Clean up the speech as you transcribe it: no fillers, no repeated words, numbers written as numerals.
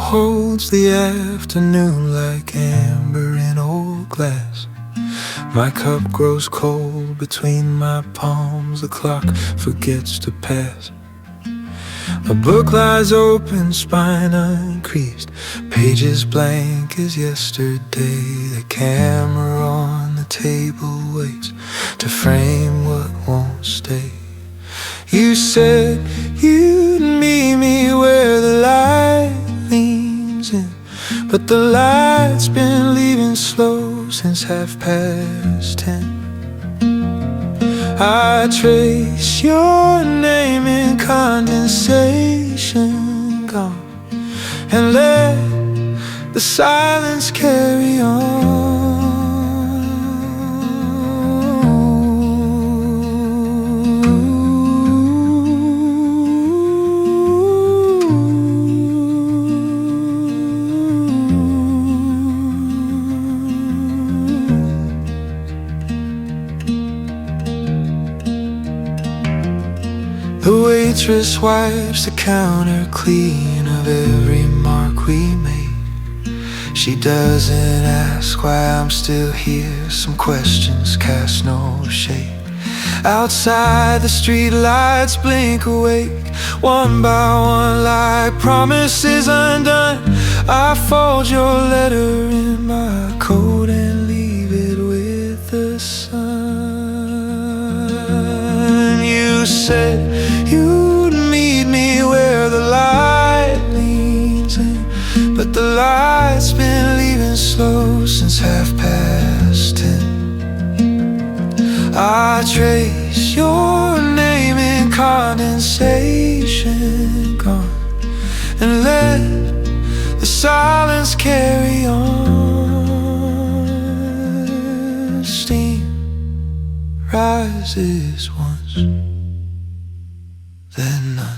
holds the afternoon like amber in old glass. My cup grows cold between my palms, the clock forgets to pass. A book lies open, spine uncreased, pages blank as yesterday. The camera on the table waits to frame what won't stay. You said you'd meet me where the light leans in, but the light's been leaving slow since 10:30. I trace your name in condensation gone, and let the silence carry on. The waitress wipes the counter clean of every mark we made. She doesn't ask why I'm still here, some questions cast no shade. Outside the street lights blink awake, one by one like promises undone. I fold your letter in my coat and leave it with the sun. You said you'd meet me where the light leans in, but the light's been leaving slow since 10:30. I trace your name in condensation gone, and let the silence carry on. Steam rises once, then none.